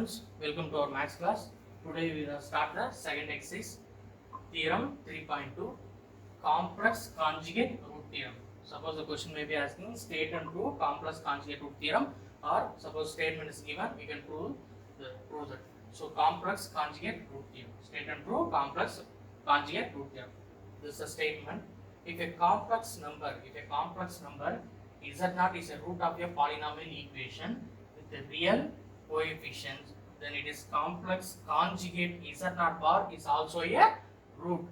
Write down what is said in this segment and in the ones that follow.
students, welcome to our maths class. Today we will start the second exercise, theorem 3.2, complex conjugate root theorem. Suppose the question may be asking state and prove complex conjugate root theorem, or suppose statement is given, we can prove that. So complex conjugate root theorem, state and prove complex conjugate root theorem. This is a statement. If a complex number z0 is a root of a polynomial equation with the real coefficients, then it is complex conjugate z0 bar is also a root.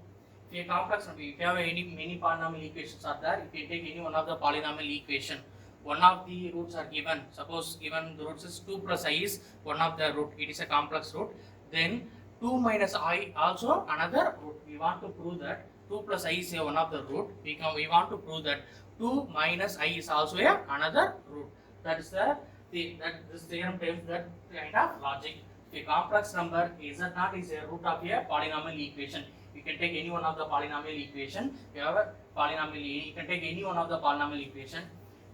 If a complex number, if you have many polynomial equations are there, if you take any one of the polynomial equation, one of the roots are given, suppose given the roots is 2 plus I is one of the root, it is a complex root, then 2 minus I also another root. We want to prove that 2 plus I is one of the root. We want to prove that 2 minus I is also another root. That is this theorem tells that kind of logic. If a complex number z0 is a root of a polynomial equation, you can take any one of the polynomial equation. You have a polynomial, you can take any one of the polynomial equation.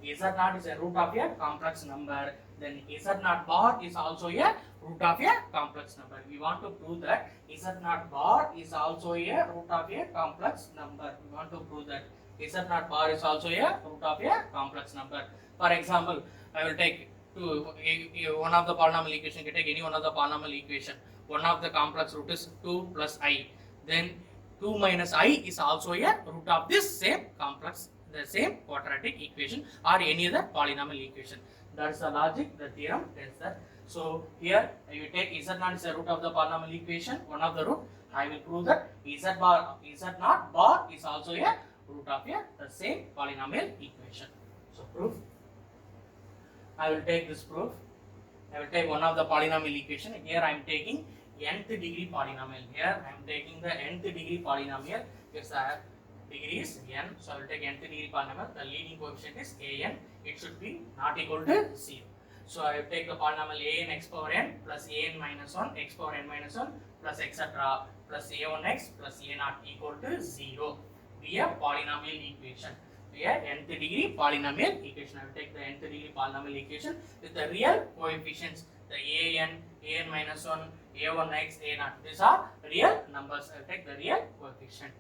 z0 is a root of a complex number, then z0 bar is also a root of a complex number. We want to prove that z0 bar is also a root of a complex number. We want to prove that z0 bar is also a root of a complex number. For example, I will take one of the polynomial equation. You can take any one of the polynomial equation. One of the complex root is 2 plus I. Then 2 minus I is also a root of this same complex, the same quadratic equation or any other polynomial equation. That is the logic. The theorem tells that. So here you take z0 is a root of the polynomial equation, one of the root. I will prove that z0 bar is also a root of the same polynomial equation. So proof. I will take this proof. I will take one of the polynomial equation. Here I am taking nth degree polynomial. Here I am taking the nth degree polynomial. Yes, the degree is n. So I will take nth degree polynomial. The leading coefficient is an. It should be not equal to 0. So I will take the polynomial an x power n plus an minus 1 x power n minus 1 plus etc. plus a1x plus a0 equal to 0. Be a polynomial equation. Nth degree polynomial equation. I will take the nth degree polynomial equation with the real coefficients, the an minus 1, a1x, a0. These are real numbers. I will take the real coefficient.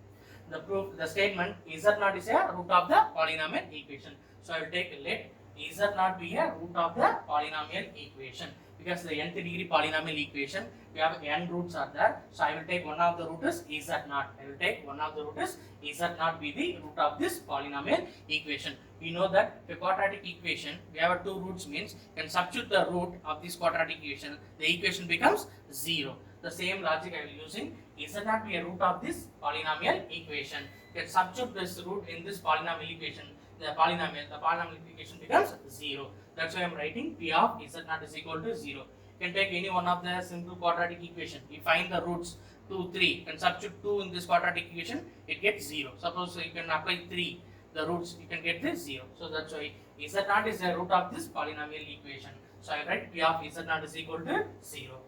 The proof, the statement z0 is a root of the polynomial equation. So I will take let z0 be a root of the polynomial equation, because the nth degree polynomial equation, we have n roots are there. So I will take one of the root is z0. I will take one of the root is z0 be the root of this polynomial equation. We know that the quadratic equation, we have two roots means, can substitute the root of this quadratic equation, the equation becomes 0. The same logic I will using z0 be a root of this polynomial equation. Can substitute this root in this polynomial equation, the polynomial equation becomes 0. That's why I am writing p of z0 is equal to 0. You can take any one of the simple quadratic equation. You find the roots 2, 3. You can substitute 2 in this quadratic equation, it gets 0. Suppose you can apply 3, the roots, you can get this 0. So that's why z0 is a root of this polynomial equation. So I write p of z0 is equal to 0.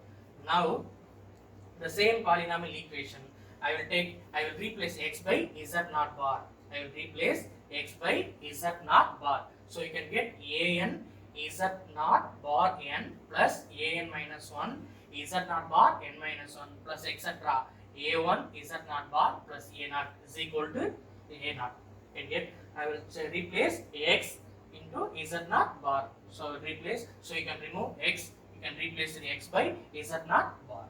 Now the same polynomial equation, I will replace x by z0 bar. I will replace x by z0 bar. So you can get an z0 bar n plus an minus 1 z0 bar n minus 1 plus etc. a1 z0 bar plus a0 is equal to a0. And yet I will replace x into z0 bar. So replace, so you can remove x, you can replace the x by z0 bar.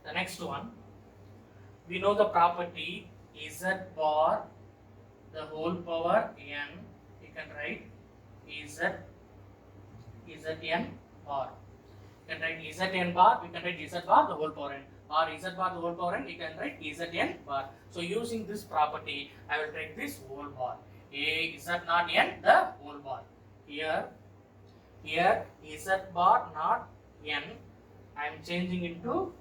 The next one, we know the property z bar the whole power n. You can write zn bar. You can write zn bar, we can write z bar the whole power n, or z bar the whole power n, you can write zn bar. So using this property, I will take this whole bar, a z not n the whole bar. Here z bar not n, I am changing into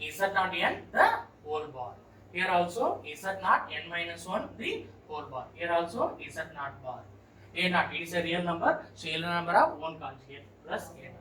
z not n the whole bar. Here also z not n minus 1 the whole bar. Here also z not bar. A0, it is a real number, so real number of 1 conjugate plus A0.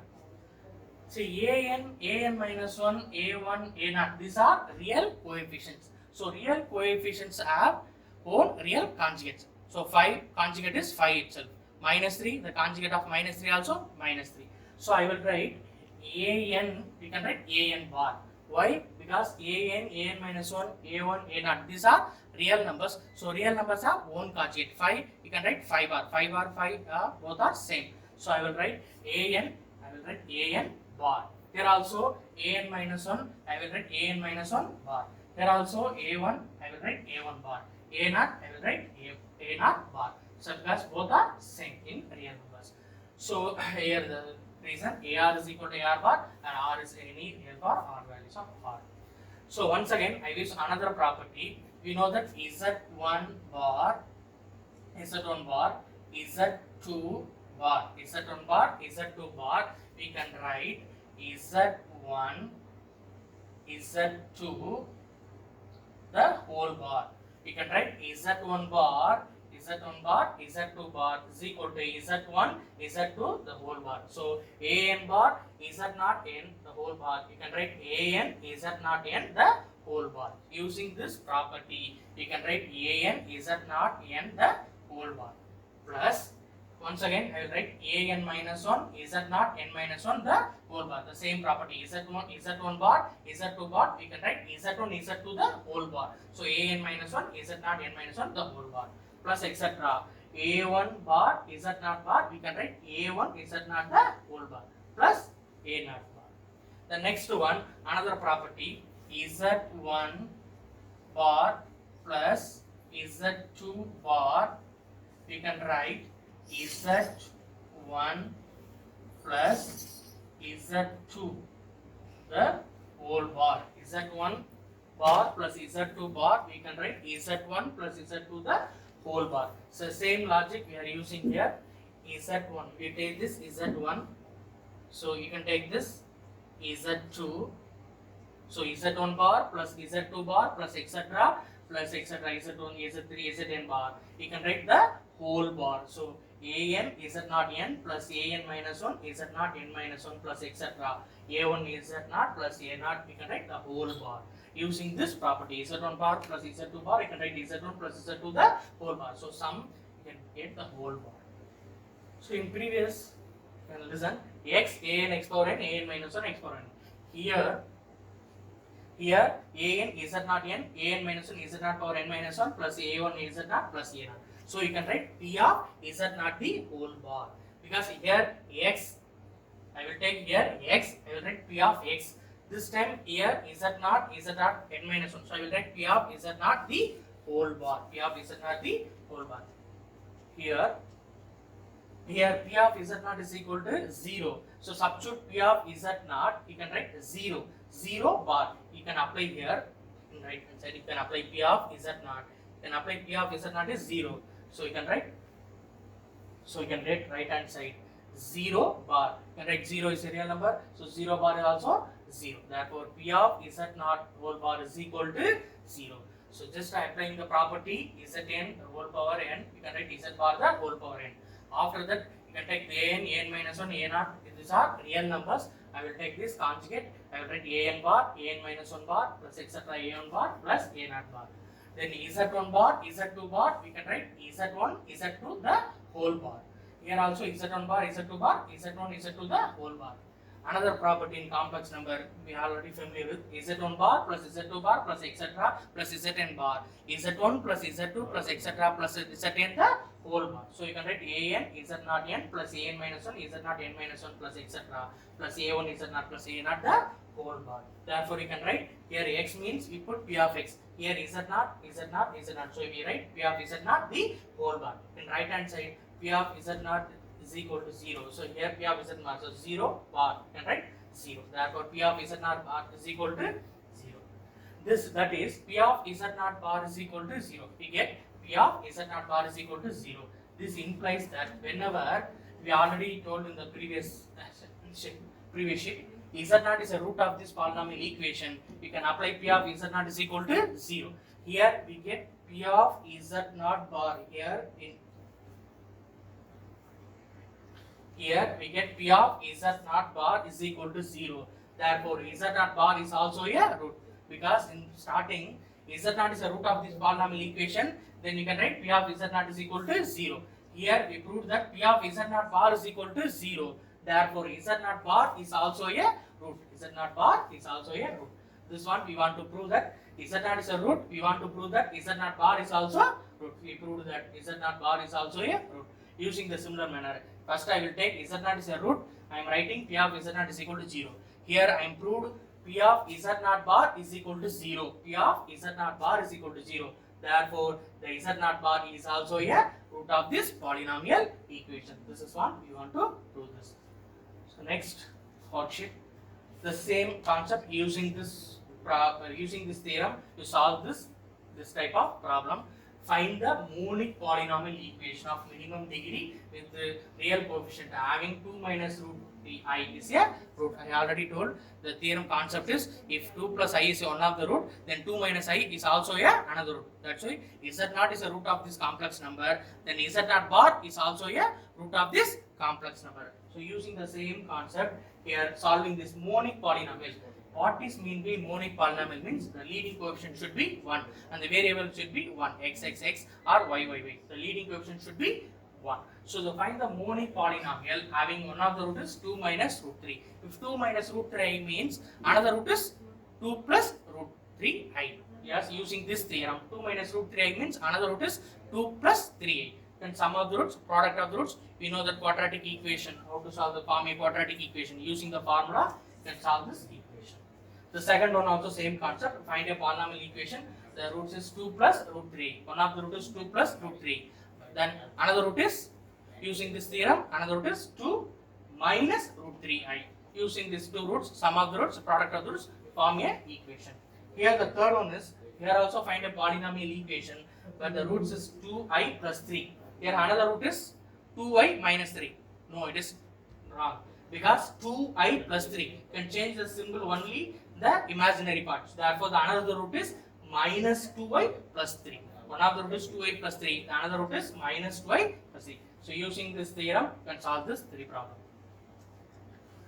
See an minus 1, a1, a0, these are real coefficients. So real coefficients have own real conjugates. So 5 conjugate is 5 itself. Minus 3, the conjugate of minus 3 also minus 3. So I will write an, we can write an bar. Why? Because an minus 1, a1, a0, these are real numbers. So real numbers are own conjugate. 5, you can write 5 bar. 5 bar, 5 both are same. So I will write an bar. Here also an minus 1, I will write an minus 1 bar. Here also a1, I will write a1 bar. a0, I will write a0 bar. So because both are same in real numbers. So here the reason AR is equal to AR bar and R is any real bar R values of R. So once again I use another property. We know that Z1 bar, Z1 bar, Z2 bar, Z1 bar, Z2 bar, we can write Z1, Z2 the whole bar. We can write Z1 bar, Z1 bar, Z2 bar is equal to Z1, Z2 the whole bar. So AN bar, Z0 N the whole bar. You can write AN, Z0 N the whole bar. Using this property, you can write AN, Z0 N the whole bar. Plus, once again, I will write AN minus 1, Z0 N minus 1 the whole bar. The same property, Z1 bar, Z2 bar, we can write Z1, Z2 the whole bar. So AN minus 1, Z0 N minus 1 the whole bar. Plus etc. A1 bar, Z0 bar, we can write A1, Z0 the whole bar. Plus A0 bar. The next one, another property, Z1 bar plus Z2 bar, we can write Z1 plus Z2 the whole bar. Z1 bar plus Z2 bar, we can write Z1 plus Z2 the whole bar. So same logic we are using here. Z1, we take this Z1, so you can take this Z2, so Z1 bar plus Z2 bar plus etc Z1, Z3, Zn bar, you can write the whole bar. So AN Z0 N plus AN minus 1 Z0 N minus 1 plus etc. A1 Z0 plus A0, we can write the whole bar. Using this property, Z1 bar plus Z2 bar, you can write Z1 plus Z2 the whole bar. So sum, you can get the whole bar. So in previous, you can listen, x, an x power n, an minus 1 x power n. Here an Z0 n, an minus 1 Z0 power n minus 1 plus a1 Z0 plus a0. So you can write P of Z0 the whole bar. Because here x, I will take here x, I will write P of x. This time here Z0 n minus 1. So I will write P of Z0 the whole bar. P of Z0 the whole bar. Here P of Z0 is equal to 0. So substitute P of Z0, you can write 0. 0 bar. You can apply here in right hand side. You can apply P of Z0. You can apply P of Z0 is 0. So you can write. So you can write right hand side 0 bar. You can write 0 is a real number. So 0 bar is also 0. Therefore P of Z0 whole bar is equal to 0. So just applying the property Zn whole power n, you can write Z bar the whole power n. After that, you can take an minus 1, a0. These are real numbers. I will take this conjugate. I will write an bar, an minus 1 bar plus etc. a1 bar plus a0 bar. Then Z1 bar, Z2 bar, we can write Z1, Z2 the whole bar. Here also Z1 bar, Z2 bar, Z1, Z2 the whole bar. Another property in complex number we are already familiar with, Z1 bar plus Z2 bar plus etc. plus Zn bar, Z1 plus Z2 plus etc. plus Zn the whole bar. So you can write an Z0 n plus an minus 1 Z0 n minus 1 plus etc. plus a1 Z0 plus a0 the whole bar. Therefore you can write here x means we put P of x. Here Z0, Z0, Z0. So we write P of Z0 the whole bar. In right hand side P of Z0 is equal to 0. So here P of Z0 bar, so 0 bar, you can write 0. Therefore P of Z0 bar is equal to 0. That is P of Z0 bar is equal to 0. We get P of Z0 bar is equal to 0. This implies that whenever we already told in the previous sheet, Z0 is a root of this polynomial equation, we can apply P of Z0 is equal to 0. Here we get P of Z0 bar Here we get P of Z0 bar is equal to 0. Therefore Z0 bar is also a root. Because in starting Z0 is a root of this polynomial equation, then you can write P of Z0 is equal to 0. Here we proved that P of Z0 bar is equal to 0. Therefore, z naught bar is also a root. Z naught bar is also a root. This one we want to prove that z naught is a root. We want to prove that z naught bar is also root. We proved that z naught bar is also a root using the similar manner. First, I will take z naught is a root. I am writing p of z naught is equal to 0. Here I am proved p of z naught bar is equal to 0. P of z naught bar is equal to 0. Therefore, the z naught bar is also a root of this polynomial equation. This is one we want to prove this. So next worksheet, the same concept using this theorem to solve this type of problem. Find the monic polynomial equation of minimum degree with the real coefficient having 2 minus root 3i is a root. I already told the theorem concept is if 2 plus I is one of the root, then 2 minus I is also another root. That's why z naught is a root of this complex number, then z naught bar is also a root of this complex number. So using the same concept here, solving this monic polynomial. What is mean by monic polynomial means the leading coefficient should be 1 and the variable should be 1, x or y. The leading coefficient should be 1. So to find the monic polynomial having one of the root is 2 minus root 3. If 2 minus root 3i means another root is 2 plus root 3i. Yes, using this theorem, 2 minus root 3i means another root is 2 plus 3i. Then sum of the roots, product of the roots, we know the quadratic equation, how to solve the form a quadratic equation. Using the formula, you can solve this equation. The second one also same concept, find a polynomial equation. The roots is 2 plus root 3. One of the root is 2 plus root 3. Then another root is, using this theorem, another root is 2 minus root 3i. Using these two roots, sum of the roots, product of the roots, form a equation. Here the third one is, here also find a polynomial equation where the roots is 2i plus 3. Here another root is 2i minus 3. No, it is wrong. Because 2i plus 3 can change the symbol only the imaginary parts. Therefore, the another root is minus 2i plus 3. One of the root is 2i plus 3. The another root is minus 2i plus 3. So, using this theorem, you can solve this 3 problem.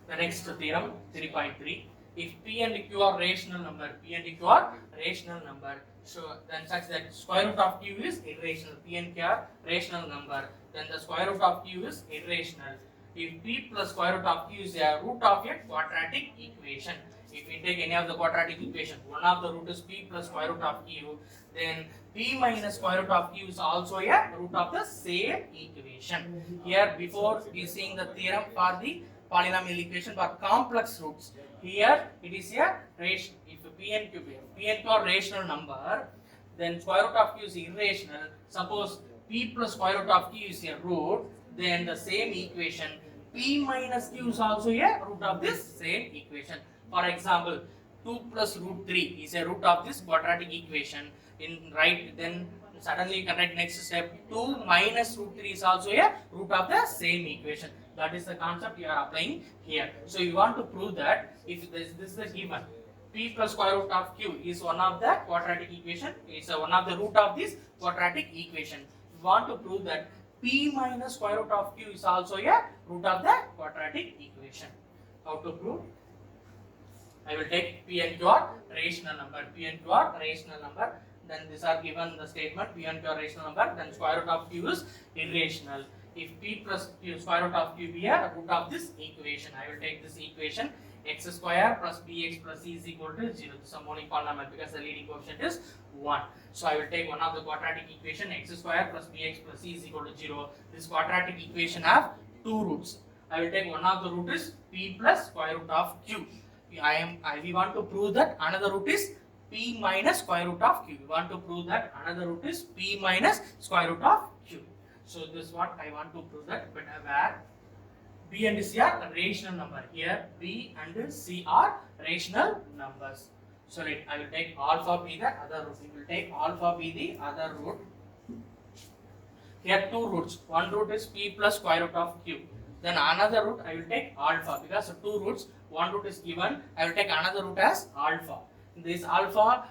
The next theorem, 3.3. If p and q are rational number, so then such that square root of q is irrational. P and q are rational number, then the square root of q is irrational. If p plus square root of q is a root of a quadratic equation, if we take any of the quadratic equation, one of the root is p plus square root of q, then p minus square root of q is also a root of the same equation. Here before we seeing the theorem for the polynomial equation for complex roots. Here it is a ratio. If p and q are rational number, then square root of q is irrational. Suppose p plus square root of q is a root, then the same equation p minus q is also a root of this same equation. For example, 2 plus root 3 is a root of this quadratic equation. Then suddenly you can write next step 2 minus root 3 is also a root of the same equation. That is the concept you are applying here. So you want to prove that if this is the given, p plus square root of q is one of the quadratic equation, it's one of the root of this quadratic equation. You want to prove that p minus square root of q is also a root of the quadratic equation. How to prove? I will take p and q are rational number. P and q are rational number. Then these are given the statement p and q are rational number. Then square root of q is irrational. If p plus q square root of q be a root of this equation, I will take this equation x square plus bx plus c is equal to 0. This is a monic polynomial because the leading coefficient is 1. So I will take one of the quadratic equation x square plus bx plus c is equal to 0. This quadratic equation have two roots. I will take one of the root is p plus square root of q. We want to prove that another root is p minus square root of q. We want to prove that another root is p minus square root of q. So this is what I want to prove that, but where b and c are rational number. Here b and c are rational numbers. So I will take alpha be the other root. We will take alpha be the other root. Here two roots. One root is p plus square root of q. Then another root I will take alpha because two roots. One root is given. I will take another root as alpha. This alpha,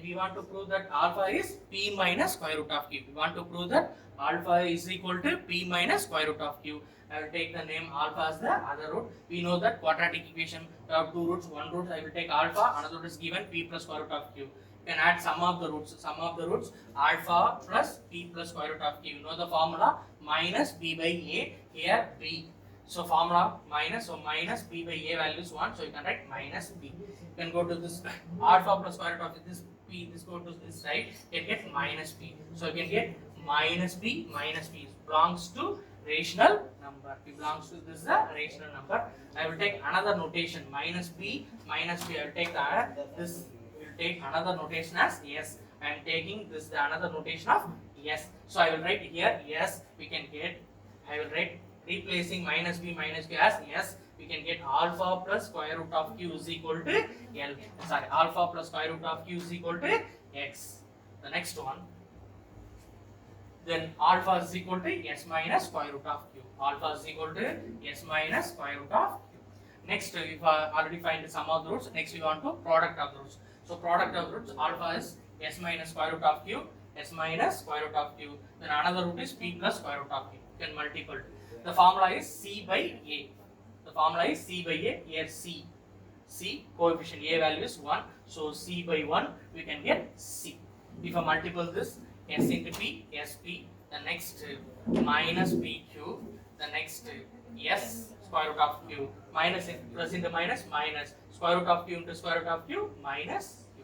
we want to prove that alpha is p minus square root of q. We want to prove that alpha is equal to p minus square root of q. I will take the name alpha as the other root. We know that quadratic equation have two roots. One root I will take alpha, another root is given p plus square root of q. You can add sum of the roots. Sum of the roots alpha plus p plus square root of q. You know the formula minus b by a. Here b. So formula minus, so minus b by a value is 1, so you can write minus b. You can go to this alpha plus square root of this p, this go to this side, you can get minus b. So you can get minus b belongs to rational number. It belongs to this rational number. I will take another notation minus b. I will take this. We will take another notation as yes. I am taking this another notation of yes. So I will write here yes. We can get. I will write replacing minus b as yes. We can get alpha plus square root of q is equal to l. Sorry, alpha plus square root of q is equal to x. The next one. Then alpha is equal to s minus square root of q. Alpha is equal to s minus square root of q. Next, we've already find the sum of the roots. Next, we want to product of the roots. So product of the roots, alpha is s minus square root of q, s minus square root of q. Then another root is p plus square root of q. You can multiple. The formula is c by a. The formula is c by a. Here c coefficient a value is 1. So c by 1 we can get c. If I multiple this s into p, sp, the next minus pq, the next s square root of q, minus plus into minus square root of q into square root of q minus q.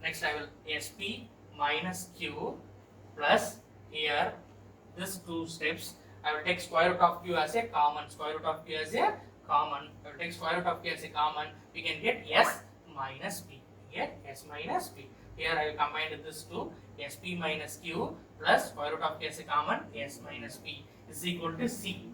Next I will sp minus q plus here this two steps. I will take square root of q as a common. Square root of q as a common. I will take square root of q as a common. We can get s minus p. Here s minus p. Here I will combine this two. Sp minus q plus square root of q as a common. S minus p is equal to c.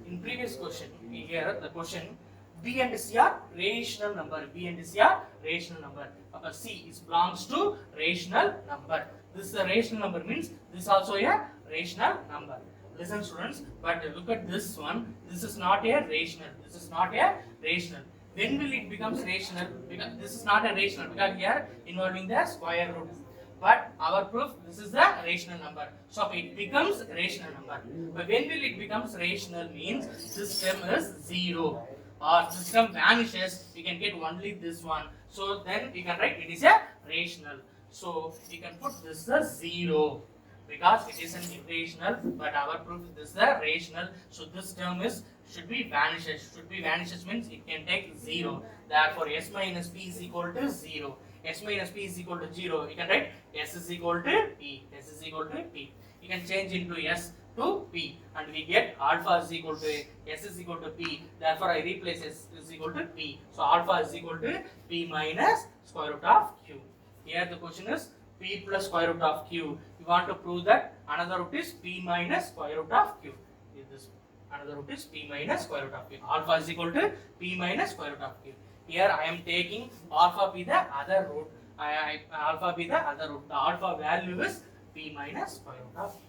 In previous question, here the question b and c are rational number. B and c are rational number. C is belongs to rational number. This is a rational number means this is also a rational number. Listen students, but look at this one. This is not a rational. This is not a rational. When will it becomes rational? Because this is not a rational because here involving the square root. But our proof, this is the rational number. So it becomes rational number. But when will it becomes rational means this term is 0 or this term vanishes. We can get only this one. So then we can write it is a rational. So we can put this as 0. Because it is an irrational, but our proof is this is a rational. So this term is should be vanishes. Should be vanishes means it can take 0. Therefore, s minus p is equal to 0. S minus p is equal to 0. You can write s is equal to p. S is equal to p. You can change into s to p, and we get alpha is equal to s is equal to p. Therefore, I replace s is equal to p. So alpha is equal to p minus square root of q. Here the question is p plus square root of q. We want to prove that another root is p minus square root of q. This another root is p minus square root of q. Alpha is equal to p minus square root of q. Here I am taking alpha be the other root. Alpha be the other root. The alpha value is p minus square root of q.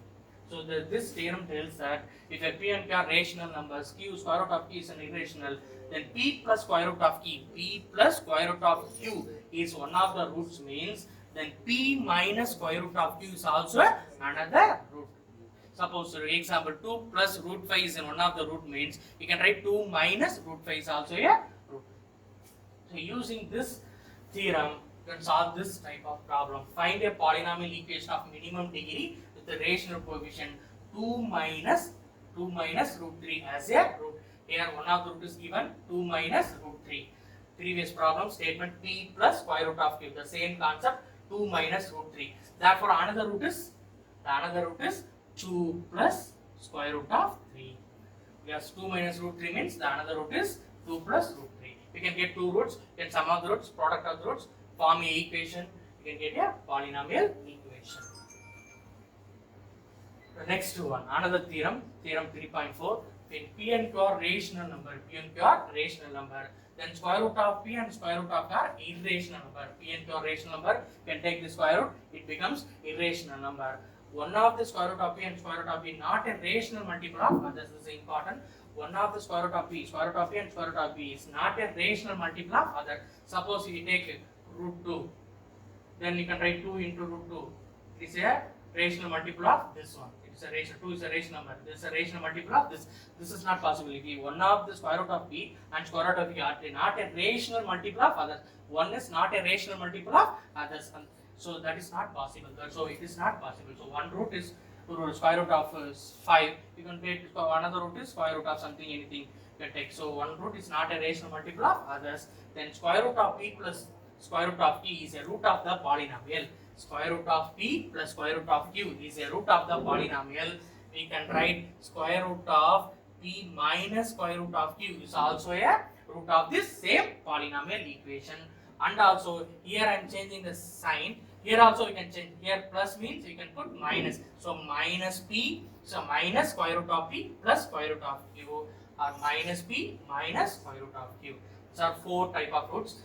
So this theorem tells that if a p and q are rational numbers, q square root of q is an irrational, then p plus square root of q, p plus square root of q is one of the roots means then p minus square root of q is also another root. Suppose for example 2 plus root 5 is in one of the root means you can write 2 minus root 5 is also a root. So using this theorem you can solve this type of problem. Find a polynomial equation of minimum degree with the rational coefficient 2 minus root 3 as a root. Here one of the root is given 2 minus root 3. Previous problem statement p plus square root of q. The same concept 2 minus root 3. Therefore another root is 2 plus square root of 3. Because 2 minus root 3 means the another root is 2 plus root 3. You can get two roots, you can sum of the roots, product of the roots, form a equation, you can get a polynomial equation. The next one, another theorem, theorem 3.4. When p and q are rational number, then square root of p and square root of r irrational number. P and q are rational number, you can take the square root, it becomes irrational number. One of the square root of p and square root of p not a rational multiple of others. This is important. One of the square root of p and square root of p is not a rational multiple of other. Suppose you take root 2, then you can write 2 into root 2. It is a rational multiple of this one. It is a rational 2 is a rational number. This is a rational multiple of this. This is not possibility. One of the square root of p and square root of p are not a rational multiple of others. One is not a rational multiple of others. So that is not possible. So it is not possible. So one root is square root of 5, you can take another root is square root of something, anything you can take. So one root is not a rational multiple of others. Then square root of p plus square root of t is a root of the polynomial. Square root of p plus square root of q is a root of the polynomial. We can write square root of p minus square root of q is also a root of this same polynomial equation. And also here I am changing the sign. Here also we can change. Here plus means you can put minus. So minus p, so minus square root of p plus square root of q, or minus p minus square root of q. These are 4 type of roots.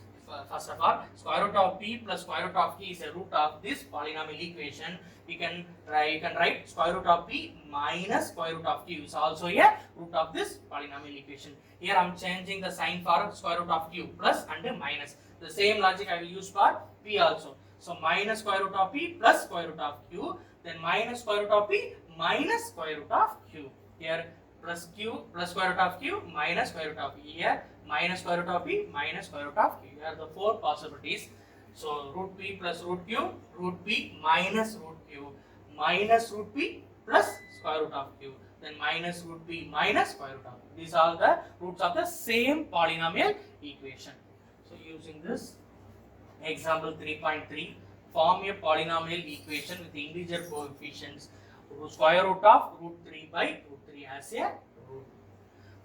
First of all, square root of p plus square root of q is a root of this polynomial equation. You can write square root of p minus square root of q is also a root of this polynomial equation. Here I am changing the sign for square root of q, plus and minus. The same logic I will use for p also. So minus square root of p plus square root of q, then minus square root of p minus square root of q. Here plus q plus square root of q minus square root of p. Here minus square root of p minus square root of q. Here are the 4 possibilities. So root p plus root q, root p minus root q, minus root p plus square root of q, then minus root p minus square root of q. These are the roots of the same polynomial equation. So using this example 3.3, form a polynomial equation with integer coefficients. Square root of root 3 by root 3 as a root.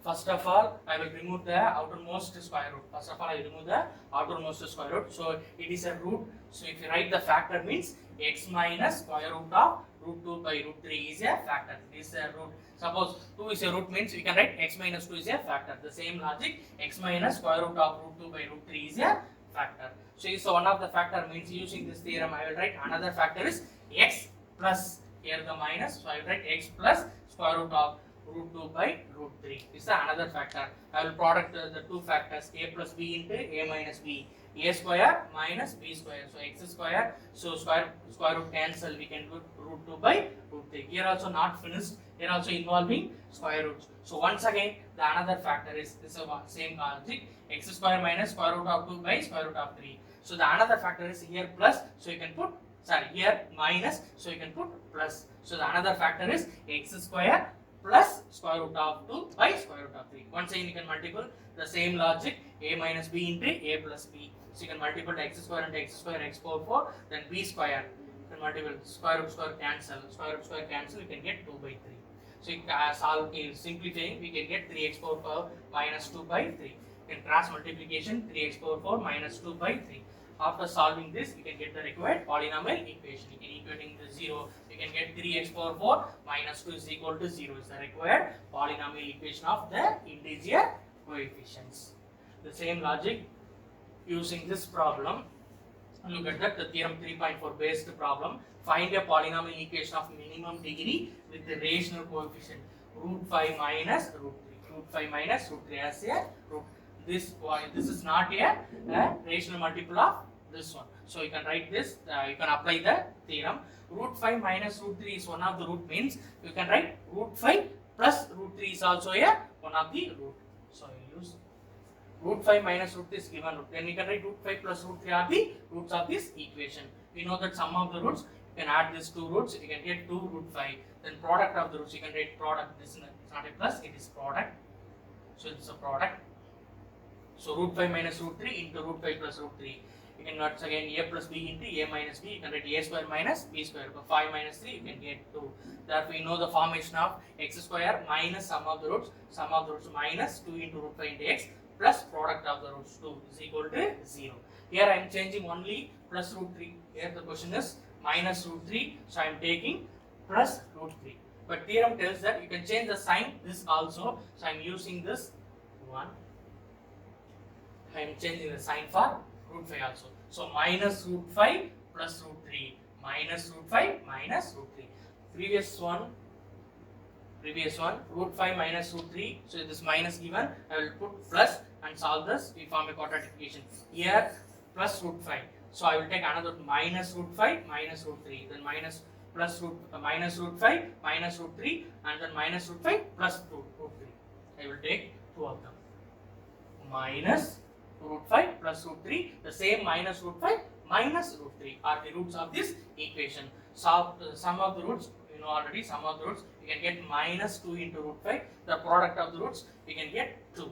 First of all, I will remove the outermost square root. First of all, I will remove the outermost square root. So it is a root. So if you write the factor, means x minus square root of root 2 by root 3 is a factor. This is a root. Suppose 2 is a root, means we can write x minus 2 is a factor. The same logic, x minus square root of root 2 by root 3 is a factor. So one of the factor means, using this theorem I will write another factor is x plus, here the minus, so I will write x plus square root of root 2 by root 3 is the another factor. I will product the 2 factors, a plus b into a minus b, a square minus b square, so x square, so square root cancel, we can put root 2 by root 3. Here also not finished, here also involving square roots. So once again the another factor is this same logic, x square minus square root of 2 by square root of 3. So the another factor is here plus, so you can put, here minus, so you can put plus. So the another factor is x square plus square root of 2 by square root of 3. Once again you can multiple the same logic, a minus b into a plus b. So you can multiple x square and x square, x power 4, then b square. You can multiple square root cancel, you can get 2 by 3. So you can solve, simplifying, we can get 3x power 4 minus 2 by 3. You can cross multiplication, 3x power 4 minus 2 by 3. After solving this, we can get the required polynomial equation. You can equating the 0, you can get 3x power 4 minus 2 is equal to 0 is the required polynomial equation of the integer coefficients. The same logic, using this problem, look at that, the theorem 3.4 based problem. Find a polynomial equation of minimum degree with the rational coefficient root 5 minus root 3. Root 5 minus root 3 as a root. This is not a rational multiple of this one. So you can write this, you can apply the theorem. Root 5 minus root 3 is one of the root, means you can write root 5 plus root 3 is also a one of the root. So you use root 5 minus root 3 is given root. Then you can write root 5 plus root 3 are the roots of this equation. We know that sum of the roots, you can add these 2 roots, you can get 2 root 5. Then product of the roots, you can write product. This is not a plus, it is product. So it's a product. So root 5 minus root 3 into root 5 plus root 3. You can once again a plus b into a minus b. You can write a square minus b square. So 5 minus 3, you can get 2. Therefore, we know the formation of x square minus sum of the roots minus 2 into root 5 into x plus product of the roots 2 is equal to 0. Here I am changing only plus root 3. Here the question is minus root 3. So I am taking plus root 3. But theorem tells that you can change the sign this also. So I am using this 1. I am changing the sign for root 5 also. So minus root 5 plus root 3. Minus root 5 minus root 3. Previous one root 5 minus root 3. So this minus given, I will put plus and solve this. We form a quadratification. Here plus root 5. So I will take another minus root 5 minus root 3. Then minus plus root minus root 5 minus root 3, and then minus root 5 plus root 3. I will take 2 of them. Minus root 5 plus root 3, the same minus root 5 minus root 3 are the roots of this equation. So sum of the roots, you know already sum of the roots, you can get minus 2 into root 5. The product of the roots, you can get 2.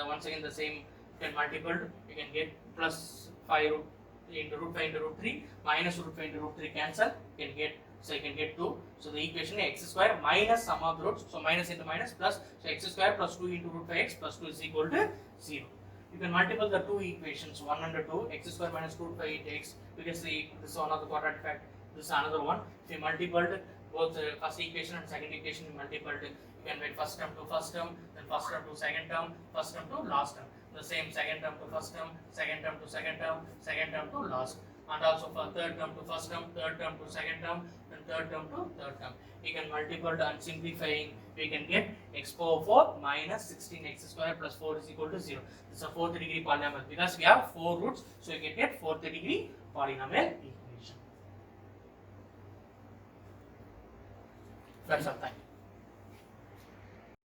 Once again the same, you can multiple, you can get plus 5 root into root 5 into root 3, minus root 5 into root 3 cancel, you can get, so you can get 2. So the equation is x square minus sum of the roots, so minus into minus plus, so x square plus 2 into root 5x plus 2 is equal to 0. You can multiple the two equations, 1 under 2, x square minus root 5 x, because this is one of the quadratic fact, this is another one. If you multiplied both the first equation and second equation, you multiplied, you can write first term to first term, then first term to second term, first term to last term. The same second term to first term, second term to second term, second term to last. And also for third term to first term, third term to second term, then third term to third term. You can multiply and simplifying, we can get x power 4 minus 16x square plus 4 is equal to 0. This is a fourth degree polynomial because we have 4 roots, so you can get fourth degree polynomial equation. That's all. Thank you.